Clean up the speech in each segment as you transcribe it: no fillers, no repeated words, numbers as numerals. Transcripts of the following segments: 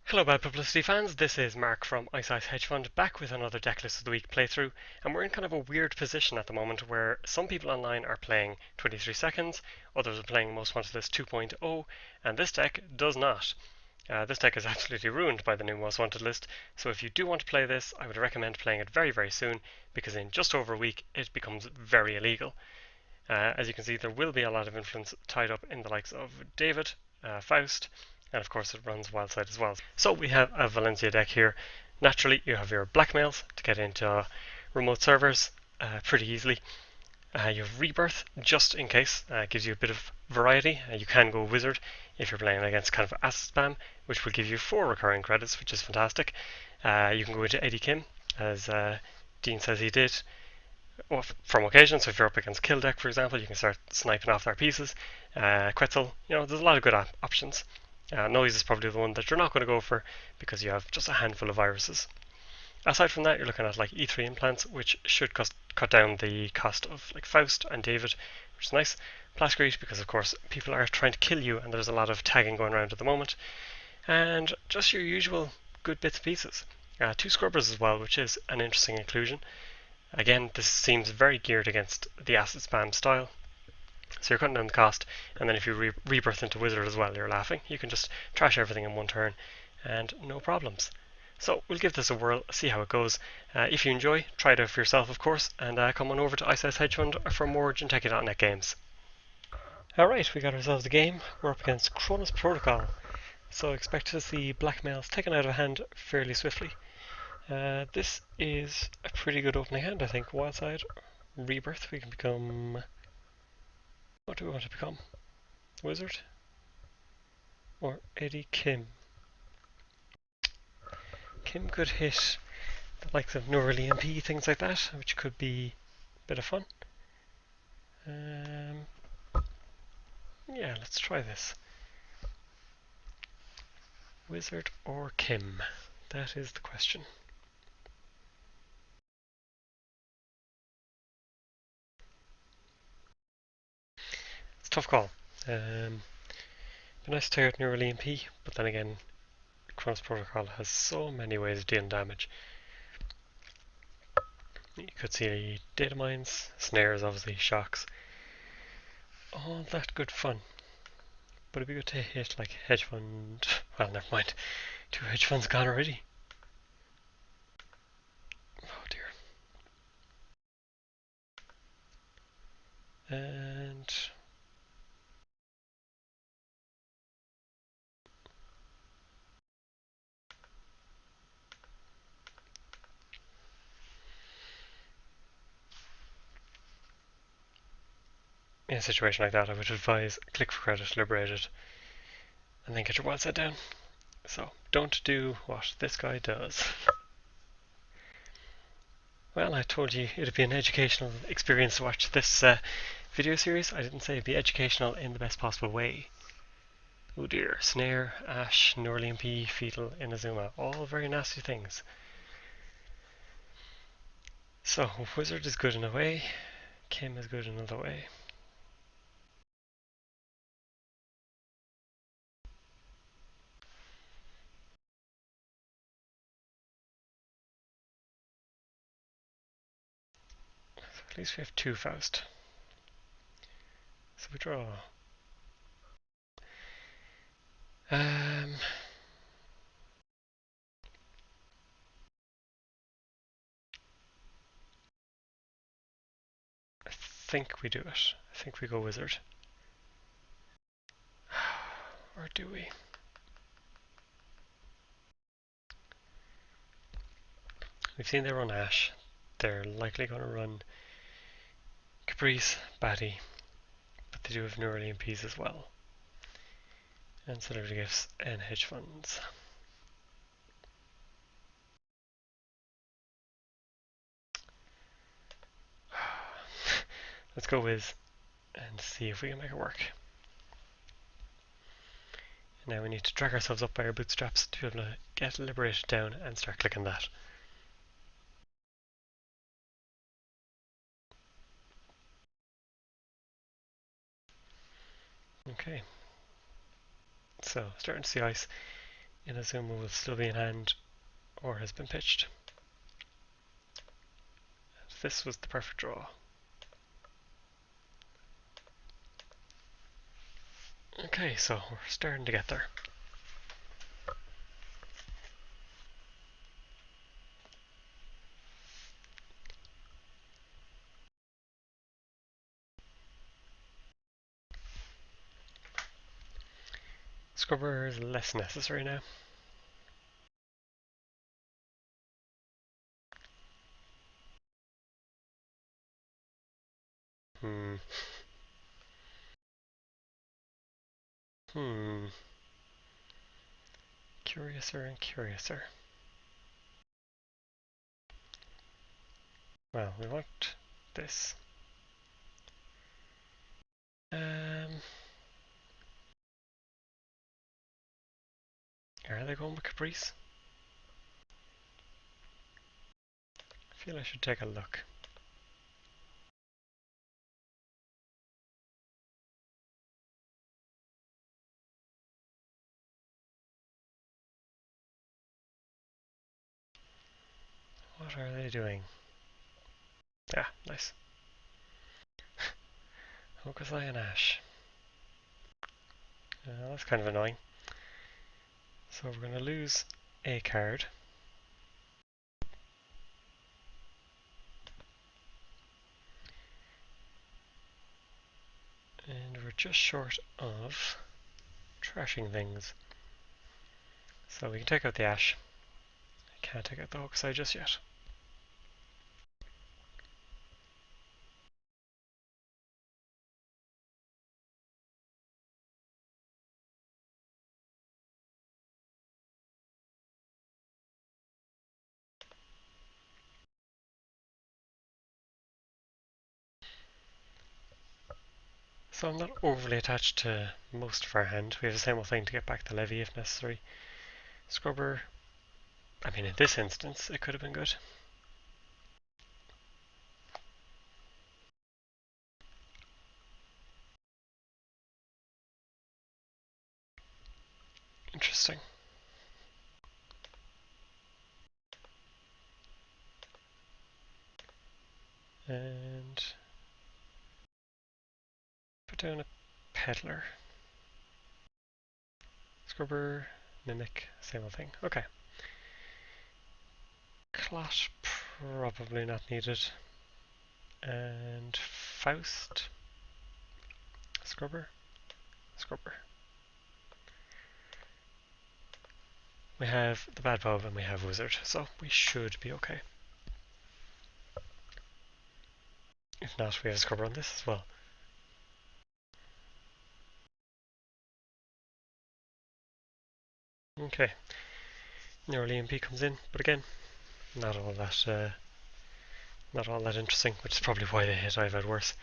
Hello Bad Publicity fans, this is Mark from Ice Ice Hedge Fund back with another Decklist of the Week playthrough, and we're in kind of a weird position at the moment where some people online are playing 23 seconds, others are playing Most Wanted List 2.0, and this deck does not. This deck is absolutely ruined by the new Most Wanted List, so if you do want to play this, I would recommend playing it very, very soon, because in just over a week it becomes very illegal. As you can see, there will be a lot of influence tied up in the likes of David, Faust, and of course it runs Wildside as well. So we have a Valencia deck here. Naturally, you have your blackmails to get into remote servers pretty easily. You have Rebirth, just in case, gives you a bit of variety. You can go Wizard if you're playing against kind of asset spam, which will give you 4 recurring credits, which is fantastic. You can go into Eddie Kim, as Dean says he did, from occasion. So if you're up against Kill Deck, for example, you can start sniping off their pieces. Quetzal, there's a lot of good options. Noise is probably the one that you're not going to go for because you have just a handful of viruses. Aside from that, you're looking at like E3 implants, which should cut down the cost of like Faust and David, which is nice. Plascrete, because of course people are trying to kill you and there's a lot of tagging going around at the moment. And just your usual good bits and pieces. 2 Scrubbers as well, which is an interesting inclusion. Again, this seems very geared against the asset spam style. So you're cutting down the cost, and then if you rebirth into Wizard as well, you're laughing. You can just trash everything in one turn, and no problems. So we'll give this a whirl, see how it goes. If you enjoy, try it out for yourself, of course, and come on over to Ice Ice Hedge Fund for more Genteki.net games. Alright, we got ourselves a game. We're up against Chronos Protocol, so expect to see blackmails taken out of hand fairly swiftly. This is a pretty good opening hand, I think. Wildside, Rebirth, we can become... What do we want to become? Wizard? Or Eddie Kim? Kim could hit the likes of Neural EMP, things like that, which could be a bit of fun. Yeah, let's try this. Wizard or Kim? That is the question. It's a tough call. Be nice to take out Neural EMP, but then again, Chronos Protocol has so many ways of dealing damage. You could see data mines, snares, obviously, shocks. All that good fun. But it'd be good to hit like hedge fund. Well, never mind. 2 hedge funds gone already. Oh dear. And in a situation like that, I would advise click for credit, liberate it, and then get your wild set down. So don't do what this guy does. Well, I told you it'd be an educational experience to watch this video series. I didn't say it'd be educational in the best possible way. Oh dear. Snare, Ash, Neural EMP, Fetal, Inazuma. All very nasty things. So, Wizard is good in a way. Kim is good in another way. So at least we have 2 Faust. So we draw. I think we do it. I think we go Wizard. Or do we? We've seen they run Ash. They're likely going to run Caprice, Batty, but they do have Neural EMPs as well. And Celebrity Gifts and Hedge Funds. Let's go Wiz and see if we can make it work. And now we need to drag ourselves up by our bootstraps to be able to get liberated down and start clicking that. Okay. So, starting to see ice. Inazuma will still be in hand or has been pitched. This was the perfect draw. Okay, so we're starting to get there. Scrubber is less necessary now. Curiouser and curiouser. Well, we want this. Are they going with Caprice? I feel I should take a look. What are they doing? Yeah, nice. Hokusai and Ash. That's kind of annoying. So we're going to lose a card. And we're just short of trashing things. So we can take out the Ash. I can't take out the Hokusai just yet. So I'm not overly attached to most of our hand. We have the same old thing to get back the Levy if necessary. Scrubber, I mean in this instance it could have been good. Interesting. And put down a peddler. Scrubber, mimic, same old thing. Okay. Clot, probably not needed. And Faust. Scrubber. Scrubber. We have the Bad Pub and we have Wizard, so we should be okay. If not, we have a Scrubber on this as well. Okay. Neural EMP comes in, but again, not all that interesting, which is probably why they hit. I've had worse.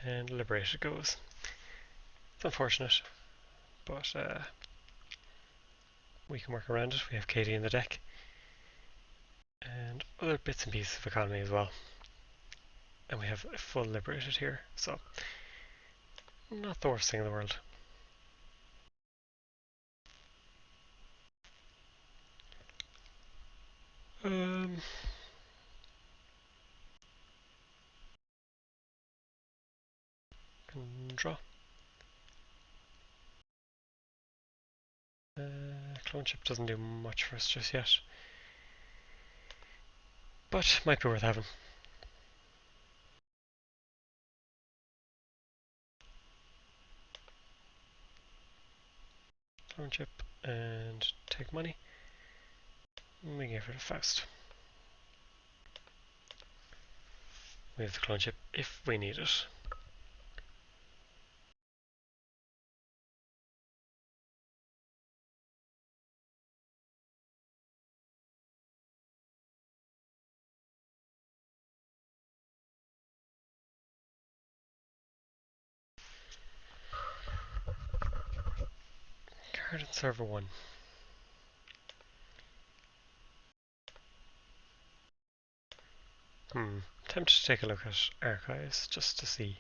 And Liberated goes. It's unfortunate, but we can work around it. We have Katie in the deck. And other bits and pieces of economy as well. And we have a full Liberated here, so not the worst thing in the world. Can draw. Clone chip doesn't do much for us just yet, but might be worth having. Clone chip and take money. We give her the Faust. We have the clone chip if we need it. Card in server 1. tempted to take a look at archives just to see.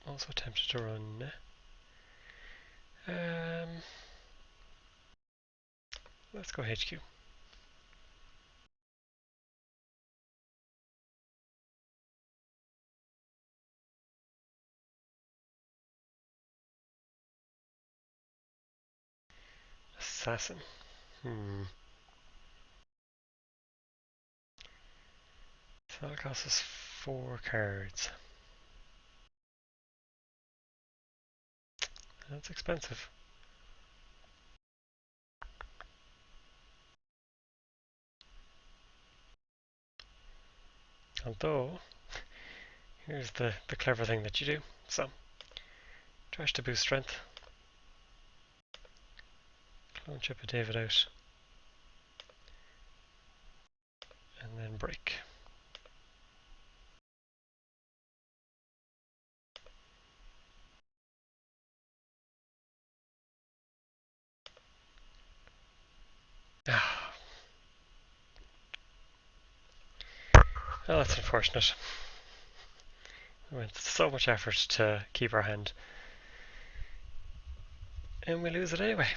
Also tempted to run. Let's go HQ. Assassin. So that costs us 4 cards. That's expensive. Although, here's the clever thing that you do. So, trash to boost strength. Clone chip a David out. And then break. Well, that's unfortunate. We went so much effort to keep our hand. And we lose it anyway.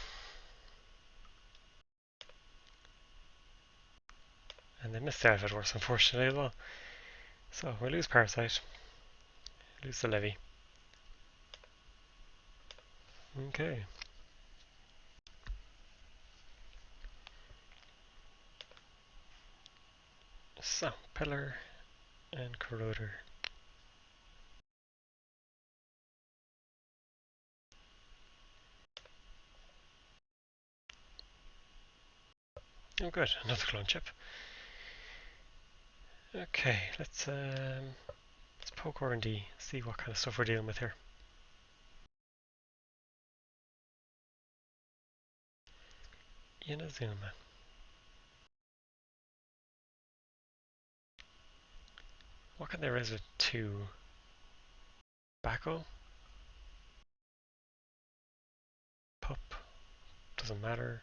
And they missed out of it worse, unfortunately, as well. So we lose Parasite. Lose the Levy. Okay. So, Pillar and Corroder. Oh good, another clone chip. Okay, let's poke R&D, see what kind of stuff we're dealing with here. Inazuma. What can they raise with 2? Bacco? Pup? Doesn't matter.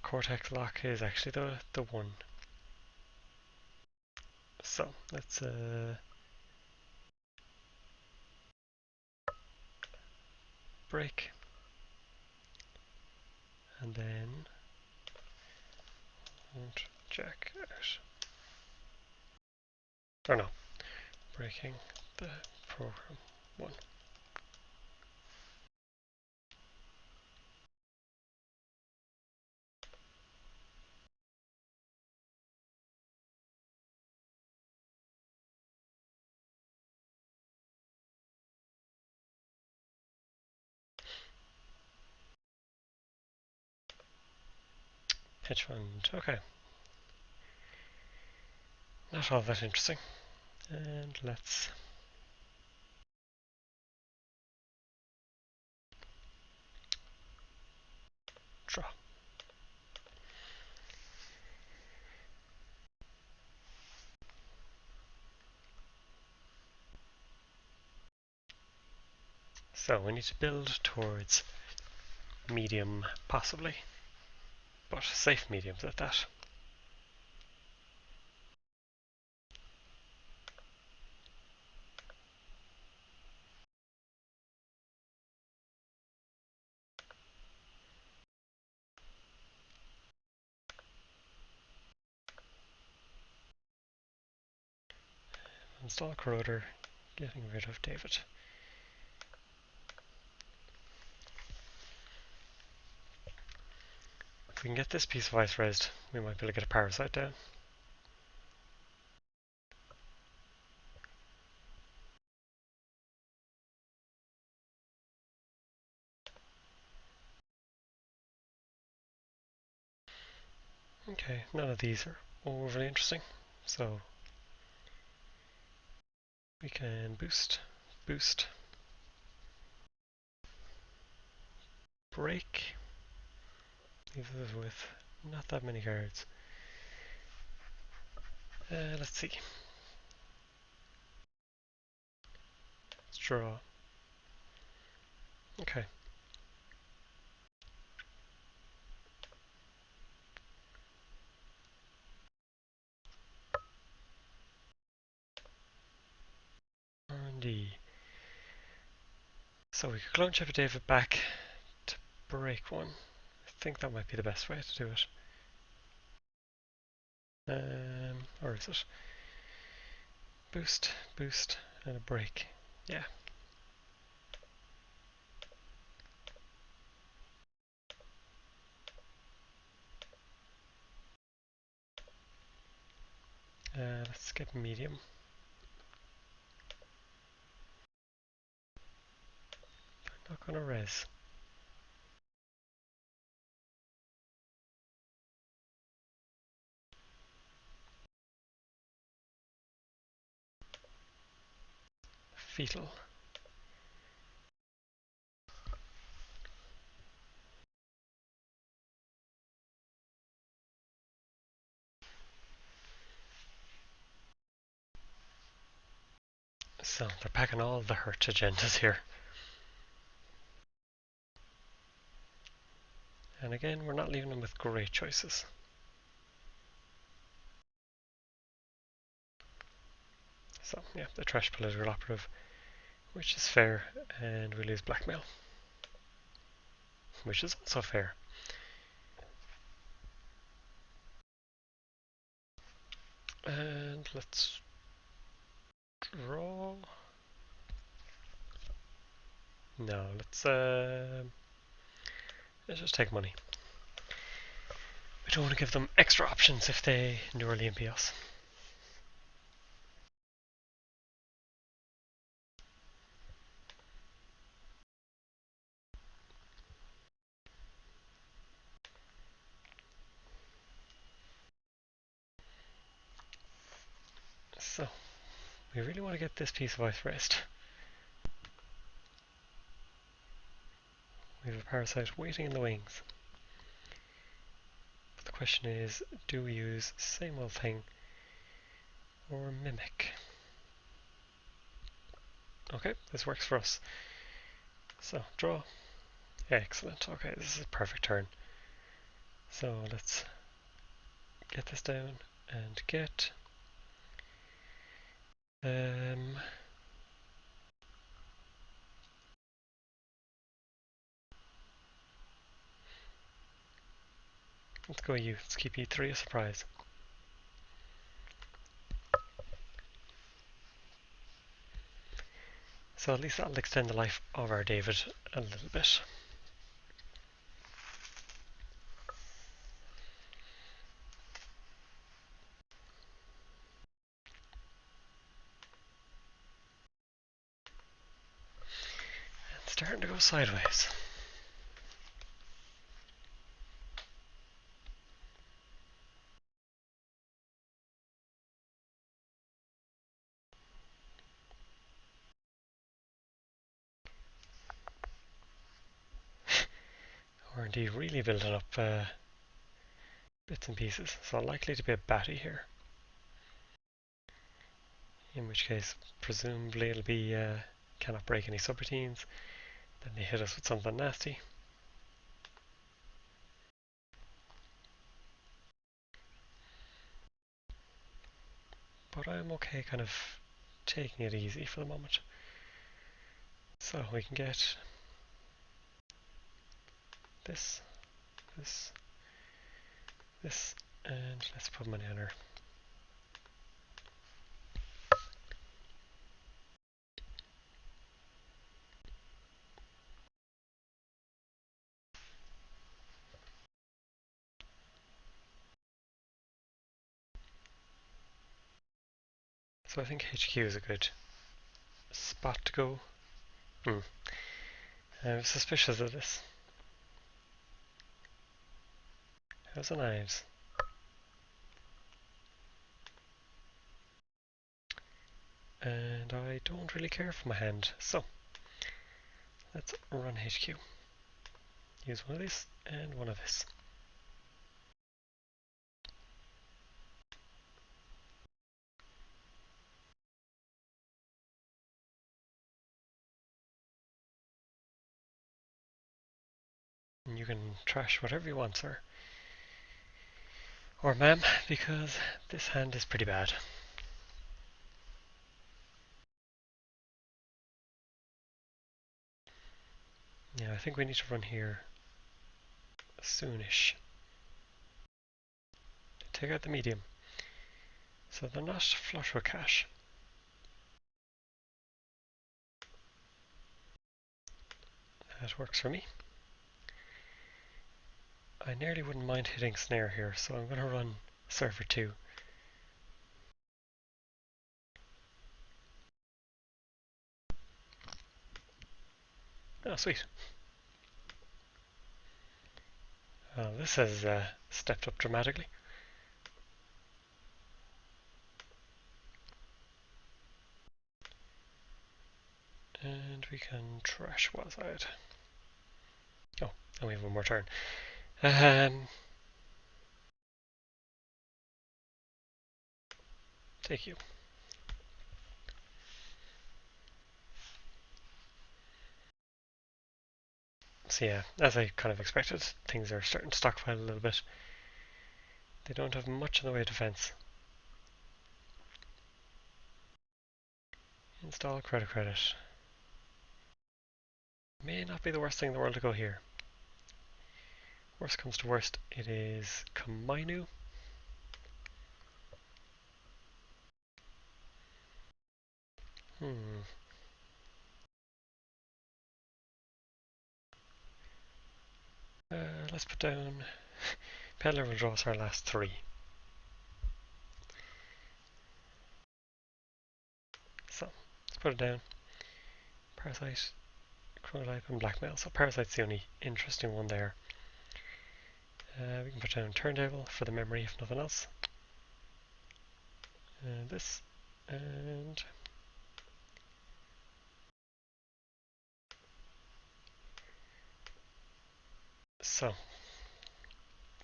Cortex Lock is actually the 1. So, let's break. And then jack out. Or no, breaking the program 1. Hedge fund, okay. Not all that interesting. And let's draw. So we need to build towards medium, possibly, but safe mediums at that. Install Corroder, getting rid of David. If we can get this piece of ice raised, we might be able to get a Parasite down. Okay, none of these are overly interesting, so we can boost, boost, break. Leave this with not that many cards. Let's see. Let's draw. Okay. So we could clone Chip David back to break one. I think that might be the best way to do it. Or is it? Boost, boost, and a break. Yeah. Let's get medium. I'm not gonna res. Fetal. So they're packing all the hurt agendas here. And again, we're not leaving them with great choices. So yeah, the trash political operative, which is fair, and we lose blackmail, which is also fair. And let's draw. No, let's just take money. We don't want to give them extra options if they neurally impede us. So, we really want to get this piece of ice rest. We have a parasite waiting in the wings. But the question is, do we use same old thing or mimic? Okay, this works for us. So, draw. Excellent. Okay, this is a perfect turn. So let's get this down and get let's go you. Let's keep E3 a surprise. So at least that'll extend the life of our David a little bit. And starting to go sideways. We're indeed really building up bits and pieces. So likely to be a batty here. In which case, presumably it'll be cannot break any subroutines. Then they hit us with something nasty. But I'm okay kind of taking it easy for the moment. So we can get this, this, this, and let's put money on her. So I think HQ is a good spot to go. I'm suspicious of this. How's the knives? And I don't really care for my hand, so let's run HQ. Use one of these and one of this. And you can trash whatever you want, sir. Or ma'am, because this hand is pretty bad. Yeah, I think we need to run here soonish. Take out the medium. So they're not flush with cash. That works for me. I nearly wouldn't mind hitting snare here, so I'm going to run server 2. Oh, sweet. This has stepped up dramatically. And we can trash Wazide. Oh, and we have one more turn. Take you. So yeah, as I kind of expected, things are starting to stockpile a little bit. They don't have much in the way of defense. Install credit. May not be the worst thing in the world to go here. Worst comes to worst, it is Kamainu. Let's put down... Peddler will draw us our last 3. So, let's put it down. Parasite, Chronotype, and Blackmail. So Parasite's the only interesting one there. We can put down Turntable for the memory if nothing else. This, and... So,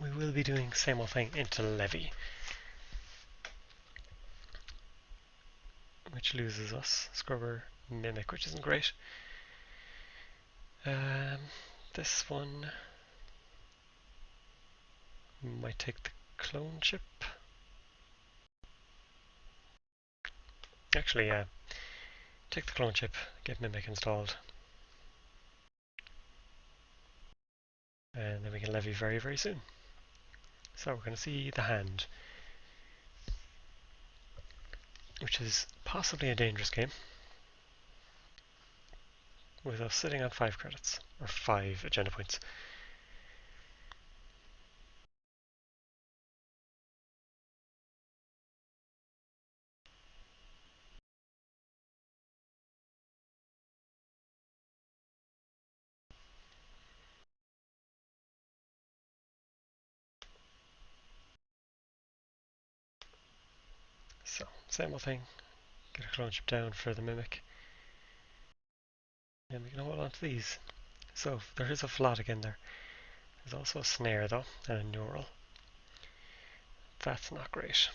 we will be doing same old thing into Levy, which loses us. Scrubber, Mimic, which isn't great. This one might take the clone chip. Actually, yeah. Take the clone chip, get Mimic installed. And then we can levy very, very soon. So we're going to see the hand, which is possibly a dangerous game, with us sitting on 5 credits, or 5 agenda points. So, same old thing, get a clone chip down for the Mimic. And we can hold on to these. So, there is a flood again there. There's also a snare though, and a neural. That's not great.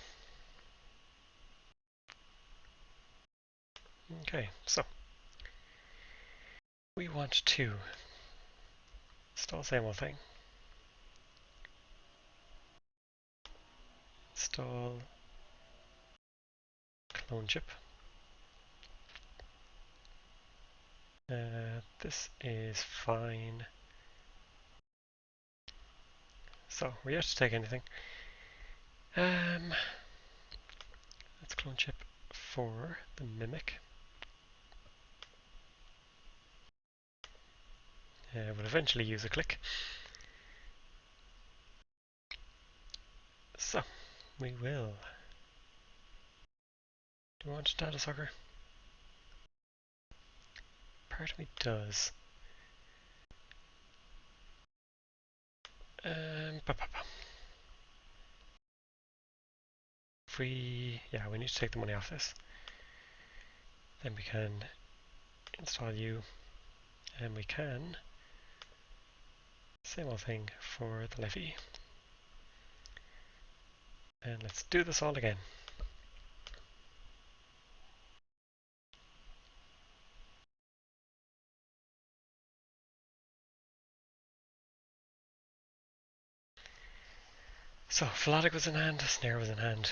Okay, so we want to install same old thing. Install clone chip. This is fine. So we're yet to take anything. Let's clone chip for the Mimic. We'll eventually use a click. So we will. Do you want data sucker? Part of me does. If we, yeah, we need to take the money off this. Then we can install you, and we can same old thing for the levy. And let's do this all again. So, Philotic was in hand, Snare was in hand.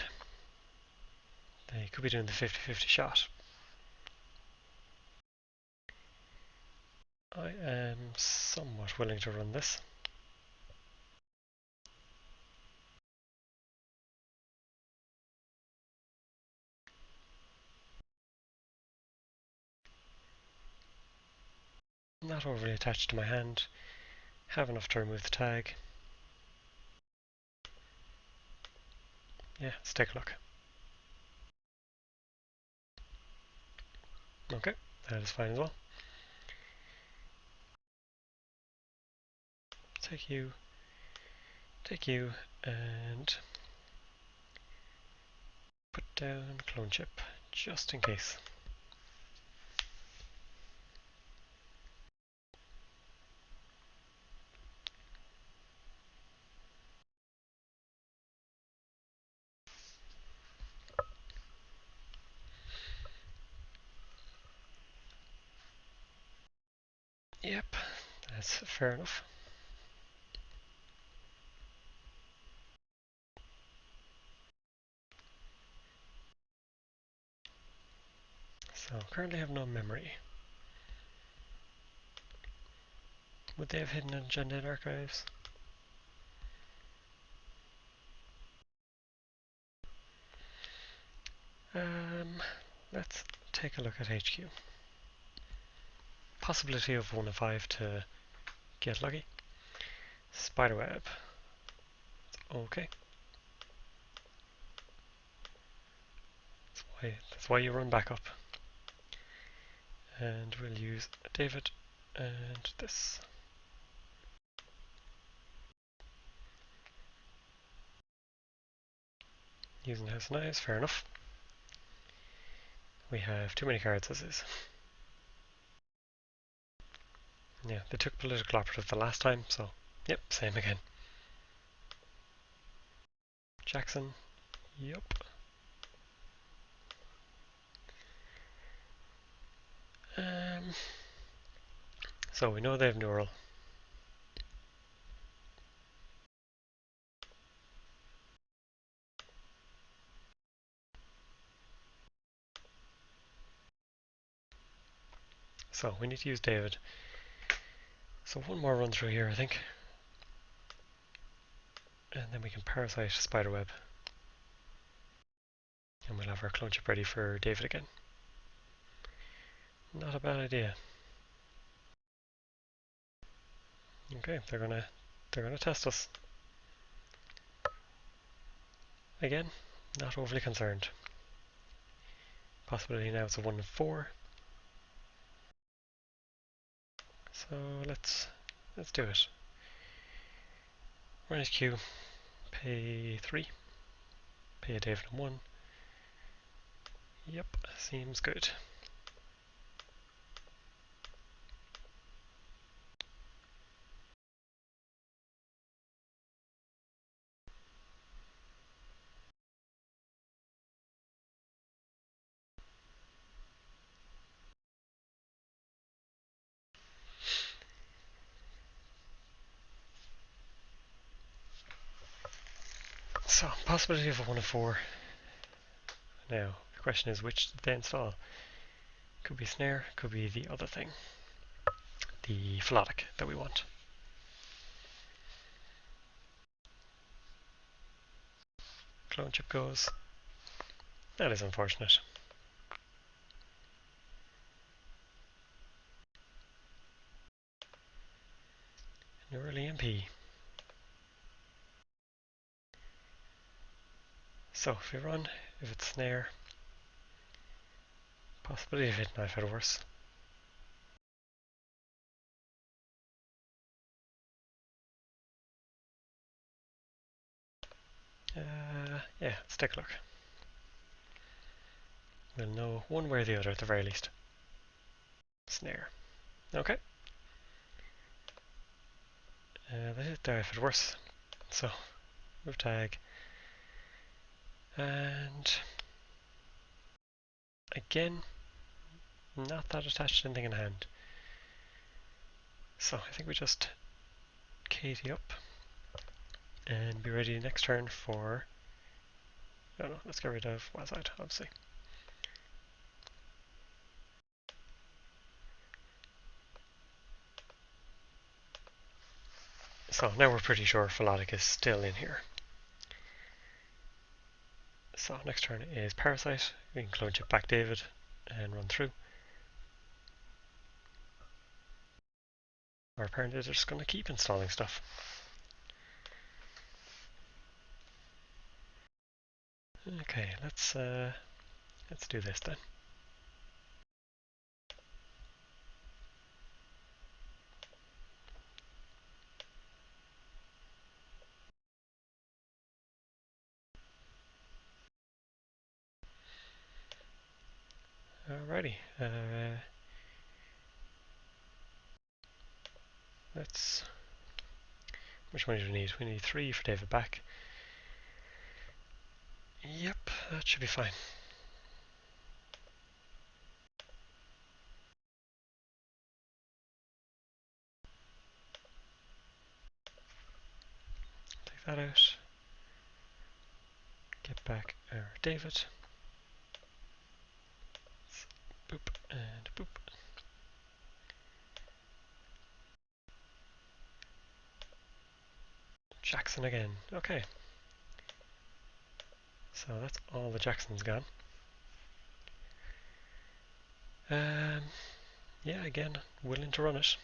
They could be doing the 50-50 shot. I am somewhat willing to run this. Not overly attached to my hand. Have enough to remove the tag. Yeah, let's take a look. Okay, that is fine as well. Take you, and put down clone chip, just in case. Yep, that's fair enough. So currently have no memory. Would they have hidden an agenda in archives? Let's take a look at HQ. Possibility of 1 in 5 to get lucky. Spiderweb. Okay. That's why you run backup. And we'll use David and this. Using House and Eyes, fair enough. We have too many cards as is. Yeah, they took political operative the last time, so yep, same again. Jackson, yep. So we know they have neural. So we need to use David. So one more run through here, I think. And then we can parasite Spiderweb. And we'll have our clone chip ready for David again. Not a bad idea. Okay, they're gonna test us. Again, not overly concerned. Possibility now it's a 1 in 4. So let's do it. Run HQ, pay 3, pay a David 1. Yep, seems good. So, possibility of a 1 in 4. Now, the question is which did they install? Could be snare, could be the other thing. The Philotic that we want. Clone chip goes. That is unfortunate. Neural EMP. So if we run, if it's snare, possibility of hit knife at worse. Yeah, let's take a look. We'll know one way or the other at the very least. Snare. Okay. They hit die if it worse. So, move tag. And again, not that attached to anything in hand. So I think we just Katie up and be ready next turn for... Oh no, let's get rid of Wazite, obviously. So now we're pretty sure melodic is still in here. So next turn is Parasite. We can clone chip back David and run through. Or apparently they're just going to keep installing stuff. Okay, let's do this then. Alrighty. Let's. Which money do we need? We need 3 for David back. Yep, that should be fine. Take that out. Get back our David. Boop and boop. Jackson again. Okay. So that's all the Jacksons gone. Yeah, again, willing to run it.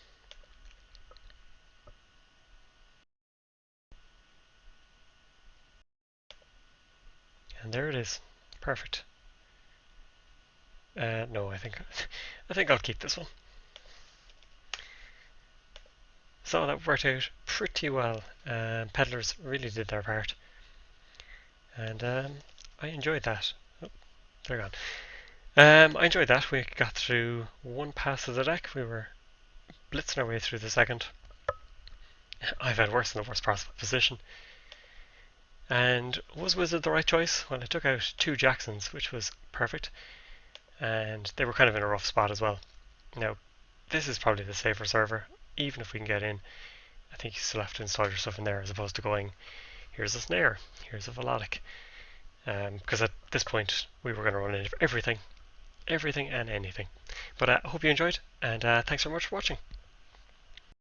And there it is. Perfect. No, I think I'll keep this one. So that worked out pretty well. Peddlers really did their part. And I enjoyed that. Oh, they're gone. I enjoyed that. We got through one pass of the deck. We were blitzing our way through the second. I've had worse than the worst possible position. And was Wizard the right choice? Well, I took out 2 Jacksons, which was perfect. And they were kind of in a rough spot as well. Now, this is probably the safer server. Even if we can get in, I think you still have to install your stuff in there as opposed to going, here's a snare, here's a melodic. Because at this point, we were going to run into everything and anything. But I hope you enjoyed, and thanks so much for watching.